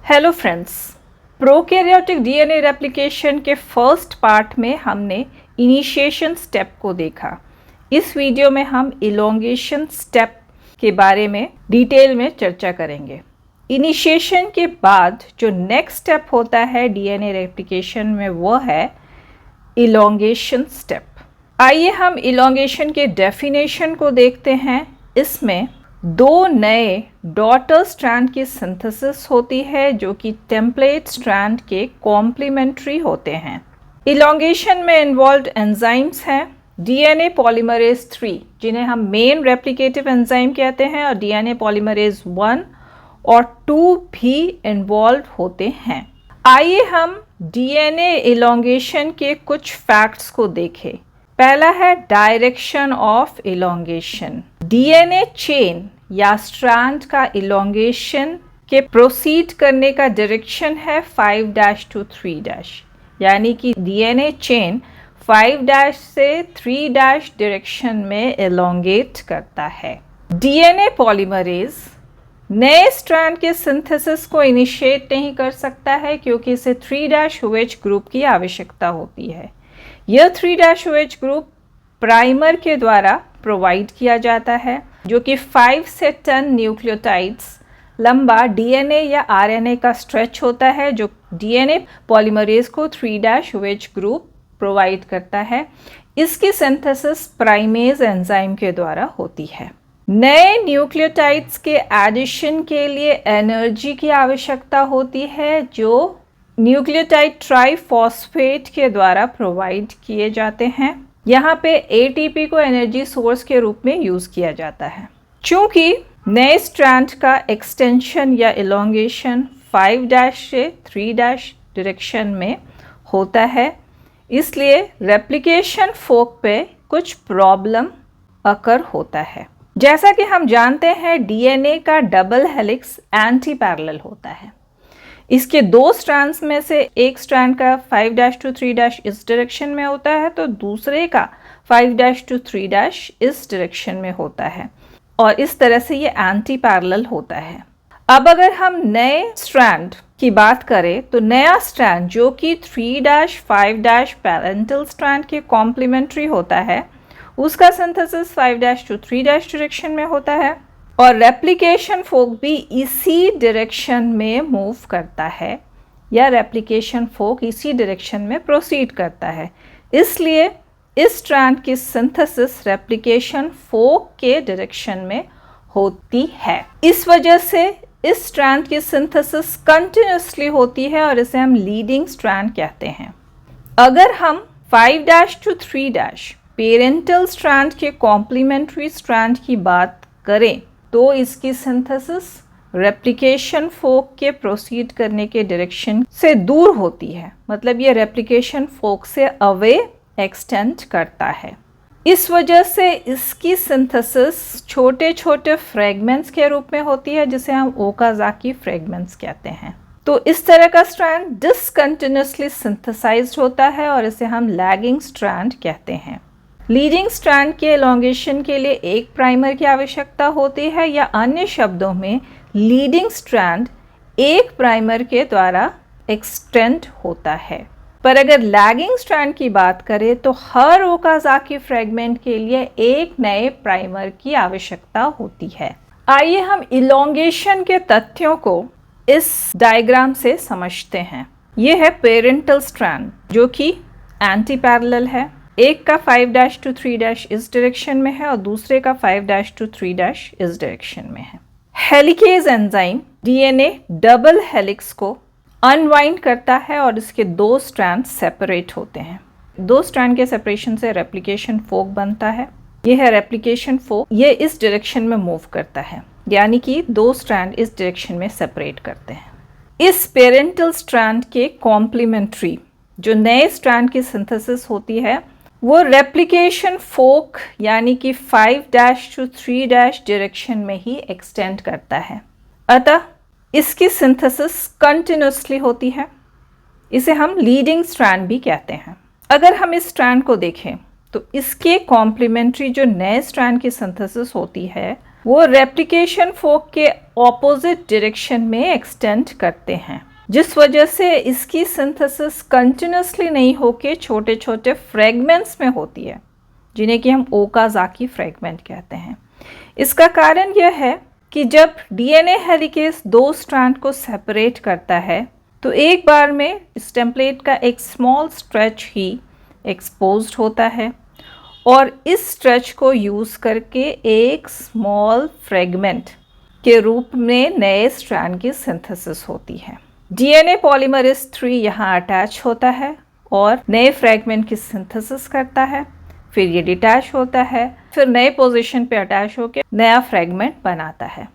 Hello friends, prokaryotic DNA replication के first part में हमने इनिशिएशन स्टेप को देखा। इस वीडियो में हम इलोंगेशन स्टेप के बारे में डिटेल में चर्चा करेंगे। इनिशिएशन के बाद जो नेक्स्ट स्टेप होता है डीएनए रेप्लिकेशन में वो है इलोंगेशन स्टेप। आइए हम इलोंगेशन के डेफिनेशन को देखते हैं। इसमें दो नए डॉटर स्ट्रैंड की सिंथेसिस होती है जो कि टेम्पलेट स्ट्रैंड के कॉम्प्लीमेंट्री होते हैं। इलोंगेशन में इन्वॉल्व्ड एंजाइम्स हैं डीएनए पॉलीमरेज 3 जिन्हें हम मेन रेप्लिकेटिव एंजाइम कहते हैं, और डीएनए पॉलीमरेज 1 और 2 भी इन्वॉल्व होते हैं। आइए हम डीएनए इलोंगेशन के कुछ फैक्ट्स को देखें। पहला है direction of elongation. DNA chain या स्ट्रैंड का इलोंगेशन के प्रोसीड करने का डायरेक्शन है 5' to 3', यानी कि डीएनए चेन 5' से 3' डायरेक्शन में इलोंगेट करता है। डीएनए पॉलीमरेज नए स्ट्रैंड के सिंथेसिस को इनिशिएट नहीं कर सकता है क्योंकि इसे 3' OH ग्रुप की आवश्यकता होती है। यह 3' OH ग्रुप प्राइमर के द्वारा प्रोवाइड किया जाता है जो कि 5 से 10 न्यूक्लियोटाइड्स लंबा डीएनए या आरएनए का स्ट्रेच होता है जो डीएनए पॉलीमरेज को 3' OH ग्रुप प्रोवाइड करता है। इसकी सिंथेसिस प्राइमेज एंजाइम के द्वारा होती है। नए न्यूक्लियोटाइड्स के एडिशन के लिए एनर्जी की आवश्यकता होती है जो न्यूक्लियोटाइड ट्राइफॉस्फेट के द्वारा प्रोवाइड किए जाते हैं। यहाँ पे एटीपी को एनर्जी सोर्स के रूप में यूज़ किया जाता है। चूँकि नए स्ट्रैंड का एक्सटेंशन या इलोंगेशन 5' से 3' डायरेक्शन में होता है, इसलिए रेप्लिकेशन फोक पे कुछ प्रॉब्लम अकर होता है। जैसा कि हम जानते हैं डीएनए का डबल हेलिक्स एंटी पैरेलल होता है। इसके दो स्ट्रैंड्स में से एक स्ट्रैंड का 5' to 3' इस डायरेक्शन में होता है तो दूसरे का 5' to 3' इस डायरेक्शन में होता है, और इस तरह से ये एंटी पैरेलल होता है। अब अगर हम नए स्ट्रैंड की बात करें तो नया स्ट्रैंड जो कि 3' 5' पैरेंटल स्ट्रैंड के कॉम्प्लीमेंट्री होता है उसका सिंथेसिस 5' to 3' डायरेक्शन में होता है, और रेप्लिकेशन फोक भी इसी डायरेक्शन में मूव करता है या रेप्लिकेशन फोक इसी डायरेक्शन में प्रोसीड करता है। इसलिए इस स्ट्रैंड की सिंथेसिस रेप्लिकेशन फोक के डायरेक्शन में होती है। इस वजह से इस स्ट्रैंड की सिंथेसिस कंटिन्यूसली होती है और इसे हम लीडिंग स्ट्रैंड कहते हैं। अगर हम 5' to 3' पेरेंटल स्ट्रैंड के कॉम्प्लीमेंट्री स्ट्रैंड की बात करें तो इसकी सिंथेसिस रेप्लिकेशन फोक के प्रोसीड करने के डायरेक्शन से दूर होती है, मतलब ये रेप्लिकेशन फोक से अवे एक्सटेंड करता है। इस वजह से इसकी सिंथेसिस छोटे छोटे फ्रेगमेंट्स के रूप में होती है जिसे हम ओकाज़ाकी फ्रेगमेंट्स कहते हैं। तो इस तरह का स्ट्रैंड डिसकंटिन्यूसली सिंथेसाइज्ड होता है और इसे हम लैगिंग स्ट्रैंड कहते हैं। लीडिंग स्ट्रैंड के एलोंगेशन के लिए एक प्राइमर की आवश्यकता होती है, या अन्य शब्दों में लीडिंग स्ट्रैंड एक प्राइमर के द्वारा एक्सटेंड होता है। पर अगर लैगिंग स्ट्रैंड की बात करें तो हर ओकाज़ाकी फ्रेगमेंट के लिए एक नए प्राइमर की आवश्यकता होती है। आइए हम इलोंगेशन के तथ्यों को इस डायग्राम से समझते हैं। यह है पेरेंटल स्ट्रैंड जो कि एंटी पैरेलल है। एक का 5' to 3' इस डायरेक्शन में है और दूसरे का 5' to 3' इस डायरेक्शन में है। Helicase enzyme DNA double helix को अनवाइंड करता है और इसके दो स्ट्रैंड सेपरेट होते हैं। दो स्ट्रैंड के सेपरेशन से रेप्लिकेशन फोक बनता है। यह है रेप्लिकेशन फोक, ये इस डायरेक्शन में मूव करता है, यानी कि दो स्ट्रैंड इस डायरेक्शन में सेपरेट करते हैं। इस पेरेंटल स्ट्रैंड के कॉम्प्लीमेंट्री जो नए स्ट्रैंड की सिंथेसिस होती है वो रेप्लिकेशन फोक यानी कि 5' to 3' डायरेक्शन में ही एक्सटेंड करता है। अतः इसकी सिंथेसिस कंटिन्यूसली होती है। इसे हम लीडिंग स्ट्रैंड भी कहते हैं। अगर हम इस स्ट्रैंड को देखें तो इसके कॉम्प्लीमेंट्री जो नए स्ट्रैंड की सिंथेसिस होती है वो रेप्लिकेशन फोर्क के ऑपोजिट डायरेक्शन में एक्सटेंड करते हैं, जिस वजह से इसकी सिंथेसिस कंटिन्यूसली नहीं होके छोटे छोटे फ्रेगमेंट्स में होती है, जिन्हें कि हम ओकाज़ाकी फ्रेगमेंट कहते हैं। इसका कारण यह है कि जब डीएनए हेलिकेज दो स्ट्रैंड को सेपरेट करता है तो एक बार में इस टेम्पलेट का एक स्मॉल स्ट्रेच ही एक्सपोज्ड होता है और इस स्ट्रेच को यूज़ करके एक स्मॉल फ्रेगमेंट के रूप में नए स्ट्रैंड की सिंथेसिस होती है। डीएनए पॉलीमरेज 3 यहाँ अटैच होता है और नए फ्रेगमेंट की सिंथेसिस करता है, फिर ये डिटैच होता है, फिर नए पोजीशन पे अटैच होकर नया फ्रेगमेंट बनाता है।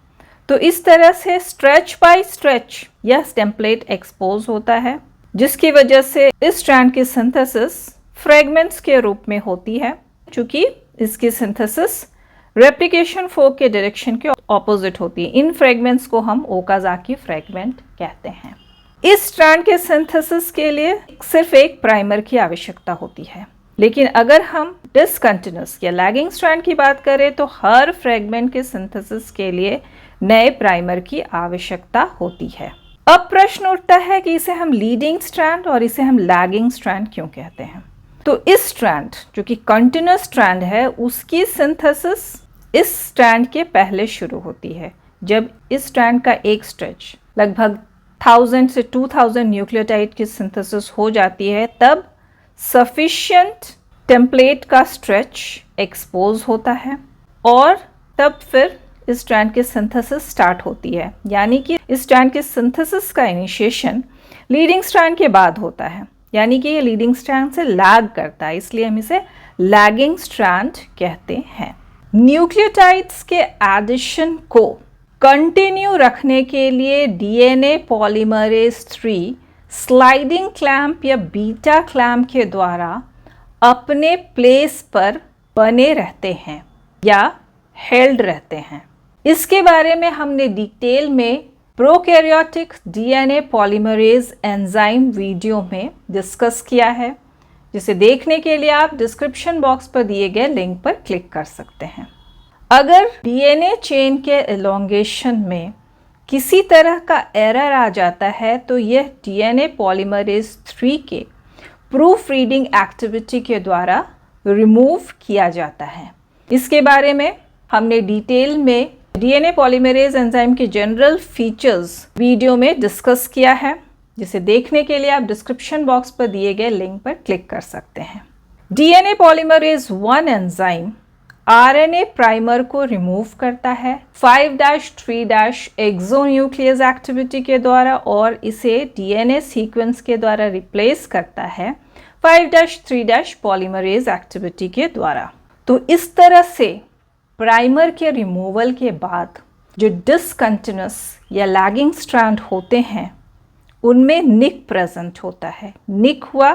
तो इस तरह से स्ट्रेच बाय स्ट्रेच यह टेम्पलेट एक्सपोज होता है, जिसकी वजह से इस स्ट्रैंड की सिंथेसिस फ्रेगमेंट्स के रूप में होती है, चूँकि इसकी सिंथेसिस रेप्लिकेशन फोर्क के डायरेक्शन के ऑपोजिट होती है। इन फ्रेगमेंट्स को हम ओकाज़ाकी फ्रेगमेंट कहते हैं। इस स्ट्रैंड के सिंथेसिस के लिए सिर्फ एक प्राइमर की आवश्यकता होती है, लेकिन अगर हम डिसकंटिन्यूस या लैगिंग स्ट्रैंड की बात करें तो हर फ्रेगमेंट के सिंथेसिस के लिए नए प्राइमर की आवश्यकता होती है। अब प्रश्न उठता है कि इसे हम लीडिंग स्ट्रैंड और इसे हम लैगिंग स्ट्रैंड क्यों कहते हैं। तो इस स्ट्रैंड जो कि कंटिन्यूस स्ट्रैंड है, उसकी सिंथेसिस इस स्ट्रैंड के पहले शुरू होती है। जब इस स्ट्रैंड का एक स्ट्रेच लगभग 1000 से 2000 न्यूक्लियोटाइड की सिंथेसिस हो जाती है, तब सफिशिएंट टेम्पलेट का स्ट्रेच एक्सपोज होता है और तब फिर इस स्ट्रैंड की सिंथेसिस स्टार्ट होती है। यानी कि इस स्ट्रैंड के सिंथेसिस का इनिशिएशन लीडिंग स्ट्रैंड के बाद होता है, यानी कि ये लीडिंग स्ट्रैंड से लैग करता है, इसलिए हम इसे लैगिंग स्ट्रैंड कहते हैं। न्यूक्लियोटाइड्स के एडिशन को कंटिन्यू रखने के लिए डीएनए पॉलीमरेज 3 स्लाइडिंग क्लैंप या बीटा क्लैंप के द्वारा अपने प्लेस पर बने रहते हैं या हेल्ड रहते हैं। इसके बारे में हमने डिटेल में prokaryotic DNA polymerase enzyme video में डिस्कस किया है, जिसे देखने के लिए आप डिस्क्रिप्शन बॉक्स पर दिए गए लिंक पर क्लिक कर सकते हैं। अगर डीएनए चेन के एलोंगेशन में किसी तरह का एरर आ जाता है तो यह डीएनए पॉलीमरेज 3 के प्रूफ रीडिंग एक्टिविटी के द्वारा रिमूव किया जाता है। इसके बारे में हमने डिटेल में डीएनए पॉलीमरेज एंजाइम के जनरल फीचर्स वीडियो में डिस्कस किया है, जिसे देखने के लिए आप डिस्क्रिप्शन बॉक्स पर दिए गए लिंक पर क्लिक कर सकते हैं। DNA polymerase 1 enzyme RNA primer को रिमूव करता है 5-3- एक्सोन्यूक्लियस एक्टिविटी के द्वारा और इसे डीएनए सीक्वेंस के द्वारा रिप्लेस करता है 5-3- पॉलीमरेज एक्टिविटी के द्वारा। तो इस तरह से प्राइमर के रिमूवल के बाद जो डिसकंटिन्यूस या लैगिंग स्ट्रैंड होते हैं उनमें निक प्रेजेंट होता है। निक हुआ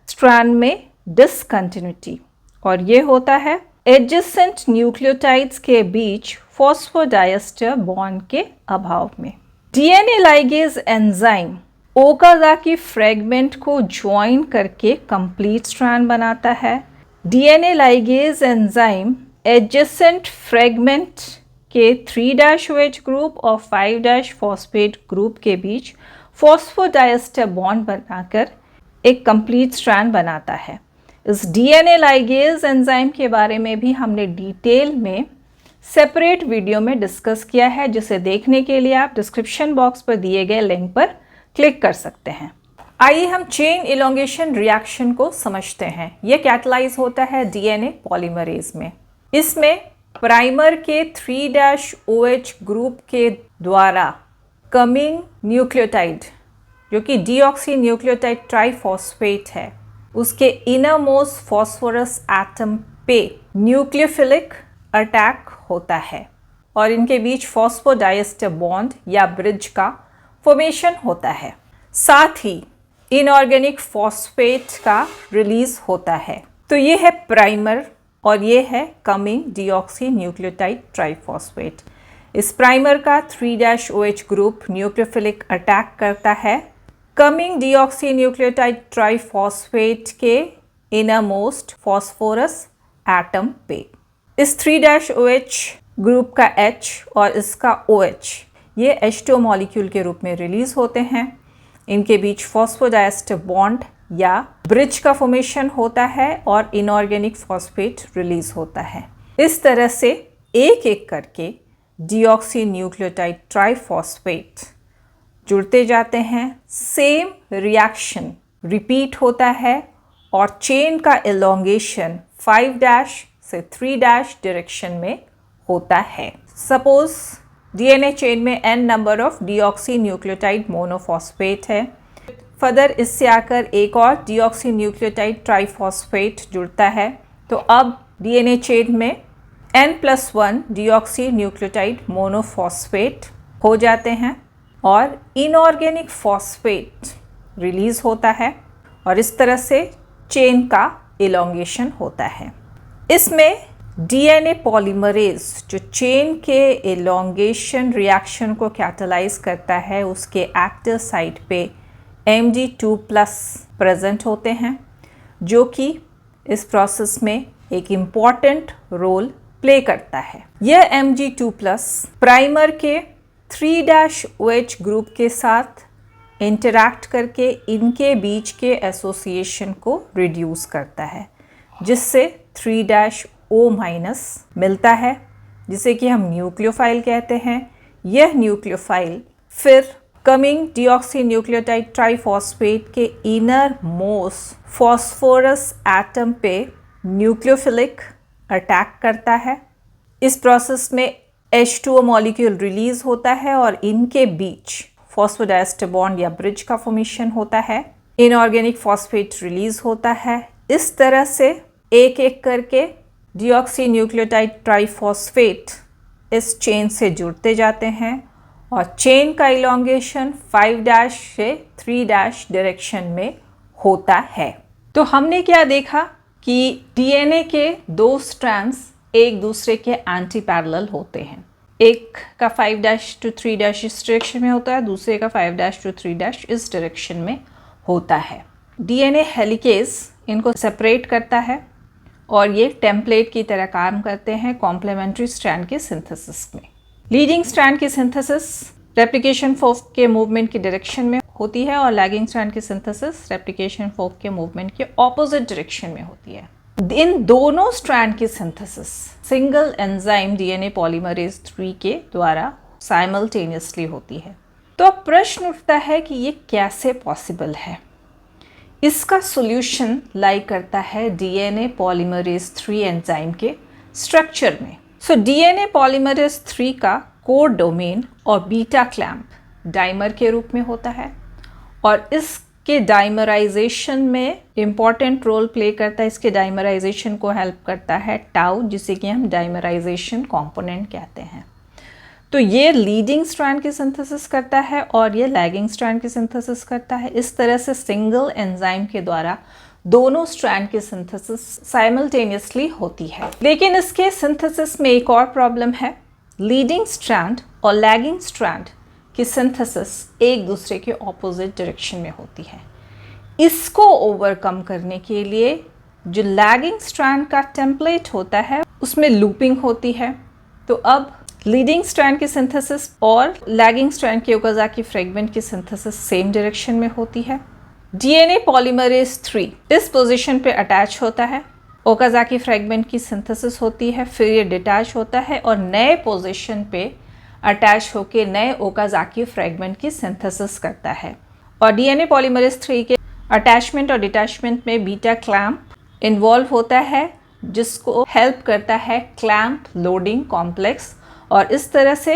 स्ट्रैंड में डिसकंटिन्यूटी, और ये होता है एडजेसेंट न्यूक्लियोटाइड्स के बीच फॉस्फोडाइएस्टर बॉन्ड के अभाव में। DNA ligase enzyme Okazaki fragment को ज्वाइन करके कंप्लीट स्ट्रैंड बनाता है। DNA ligase enzyme adjacent fragment के 3-OH ग्रुप और 5- फॉस्फेट ग्रुप के बीच फॉस्फोडाइएस्टर बॉन्ड बनाकर एक कंप्लीट स्ट्रैंड बनाता है। इस डीएनए लाइगेज एंजाइम के बारे में भी हमने डिटेल में सेपरेट वीडियो में डिस्कस किया है, जिसे देखने के लिए आप डिस्क्रिप्शन बॉक्स पर दिए गए लिंक पर क्लिक कर सकते हैं। आइए हम चेन इलोंगेशन रिएक्शन को समझते हैं। यह कैटलाइज होता है डीएनए पॉलीमरेज में। इसमें प्राइमर के 3-OH ग्रुप के द्वारा कमिंग न्यूक्लियोटाइड, जो कि डीऑक्सी न्यूक्लियोटाइड ट्राइफॉस्फेट है, उसके इनर मोस्ट फॉस्फोरस एटम पे न्यूक्लियोफिलिक अटैक होता है और इनके बीच फॉस्फोडाइएस्टर बॉन्ड या ब्रिज का फॉर्मेशन होता है। साथ ही इनऑर्गेनिक फॉस्फेट का रिलीज होता है। तो ये है प्राइमर और ये है कमिंग डीऑक्सी न्यूक्लियोटाइड ट्राइफॉस्फेट। इस प्राइमर का 3-OH ग्रुप न्यूक्लियोफिलिक अटैक करता है कमिंग डीऑक्सी न्यूक्लियोटाइड ट्राइफॉस्फेट के इनर मोस्ट फॉस्फोरस एटम पे। इस 3-OH ग्रुप का H और इसका OH, ये H2 मॉलिक्यूल के रूप में रिलीज होते हैं। इनके बीच फॉस्फोडाइएस्टर बॉन्ड या ब्रिज का फॉर्मेशन होता है और इनऑर्गेनिक फॉस्फेट रिलीज होता है। इस तरह से एक एक करके डीऑक्सी न्यूक्लियोटाइड ट्राइफॉस्फेट जुड़ते जाते हैं। सेम रिएक्शन रिपीट होता है और चेन का एलोंगेशन 5' से 3' डायरेक्शन में होता है। सपोज डीएनए चेन में n number of deoxy nucleotide monophosphate है। फर्दर इससे आकर एक और डीऑक्सी न्यूक्लियोटाइड ट्राइफॉस्फेट जुड़ता है। तो अब डीएनए चेन में n+1 डीऑक्सी न्यूक्लियोटाइड मोनोफॉस्फेट हो जाते हैं और इनऑर्गेनिक फॉस्फेट रिलीज होता है और इस तरह से चेन का इलोंगेशन होता है। इसमें डीएनए पॉलीमरेज जो चेन के इलोंगेशन रिएक्शन को कैटालाइज करता है, उसके एक्टिव साइट पे Mg2+ प्रेजेंट होते हैं, जो कि इस प्रोसेस में एक इम्पॉर्टेंट रोल प्ले करता है। यह Mg2+ प्राइमर के 3' ग्रुप के साथ इंटरैक्ट करके इनके बीच के एसोसिएशन को रिड्यूस करता है, जिससे 3' मिलता है, जिसे कि हम न्यूक्लियोफाइल कहते हैं। यह न्यूक्लियोफाइल फिर कमिंग डीऑक्सी न्यूक्लियोटाइड ट्राइफॉस्फेट के इनर मोस्ट फॉस्फोरस एटम पे न्यूक्लियोफिलिक अटैक करता है। इस प्रोसेस में H2O मॉलिक्यूल रिलीज होता है और इनके बीच फॉस्फोडाइएस्टर बॉन्ड या ब्रिज का फॉर्मेशन होता है। इनऑर्गेनिक फॉस्फेट रिलीज होता है। इस तरह से एक एक करके डीऑक्सी न्यूक्लियोटाइड ट्राइफॉस्फेट इस चेन से जुड़ते जाते हैं और चेन का इलोंगेशन 5' से 3' डायरेक्शन में होता है। तो हमने क्या देखा कि डीएनए के 2 स्ट्रैंड्स एक दूसरे के एंटी पैरेलल होते हैं। एक का 5' to 3' इस डायरेक्शन में होता है, दूसरे का 5' to 3' इस डायरेक्शन में होता है। डीएनए हेलिकेज इनको सेपरेट करता है और ये टेम्पलेट की तरह काम करते हैं कॉम्प्लीमेंट्री स्ट्रैंड के सिंथेसिस में। लीडिंग स्ट्रैंड की सिंथेसिस रेप्लिकेशन फोर्क के मूवमेंट की डायरेक्शन में होती है और लैगिंग स्ट्रैंड की सिंथेसिस रेप्लिकेशन फोर्क के मूवमेंट के ऑपोजिट डायरेक्शन में होती है। इन दोनों स्ट्रैंड की synthesis single enzyme DNA polymerase 3 के द्वारा साइमल्टेनियसली होती है। तो अब प्रश्न उठता है कि ये कैसे पॉसिबल है। इसका सॉल्यूशन लाई करता है डीएनए पॉलीमरेज 3 एंजाइम के स्ट्रक्चर में। सो डीएनए पॉलीमरेज 3 का कोर डोमेन और बीटा क्लैंप डाइमर के रूप में होता है और इसके डाइमराइजेशन में इम्पॉर्टेंट रोल प्ले करता है। इसके डाइमराइजेशन को हेल्प करता है टाउ, जिसे कि हम डाइमराइजेशन कंपोनेंट कहते हैं। तो ये लीडिंग स्ट्रैंड की सिंथेसिस करता है और ये लैगिंग स्ट्रैंड की सिंथेसिस करता है। इस तरह से सिंगल एंजाइम के द्वारा दोनों स्ट्रैंड की सिंथेसिस साइमल्टेनियसली होती है। लेकिन इसके सिंथेसिस में एक और प्रॉब्लम है। लीडिंग स्ट्रैंड और लैगिंग स्ट्रैंड की सिंथेसिस एक दूसरे के ऑपोजिट डायरेक्शन में होती है। इसको ओवरकम करने के लिए जो लैगिंग स्ट्रैंड का टेम्पलेट होता है उसमें लूपिंग होती है। तो अब लीडिंग स्ट्रैंड की सिंथेसिस और लैगिंग स्ट्रैंड के ओकाज़ाकी फ्रेगमेंट की सिंथेसिस सेम डायरेक्शन में होती है। डीएनए पॉलीमरेज 3 इस पोजीशन पे अटैच होता है, ओकाज़ाकी फ्रेगमेंट की सिंथेसिस होती है, फिर ये डिटैच होता है और नए पोजीशन पे अटैच होकर नए ओकाज़ाकी फ्रेगमेंट की सिंथेसिस करता है। और डीएनए पॉलीमरेज 3 के अटैचमेंट और डिटैचमेंट में बीटा क्लैंप इन्वॉल्व होता है, जिसको हेल्प करता है क्लैंप लोडिंग कॉम्प्लेक्स। और इस तरह से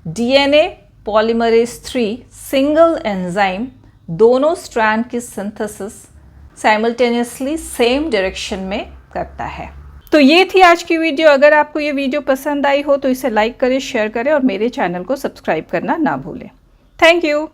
डीएनए पॉलीमरेज 3 सिंगल एंजाइम दोनों स्ट्रैंड की सिंथेसिस साइमल्टेनियसली सेम डायरेक्शन में करता है। तो ये थी आज की वीडियो। अगर आपको ये वीडियो पसंद आई हो तो इसे लाइक करें, शेयर करें और मेरे चैनल को सब्सक्राइब करना ना भूलें। Thank you.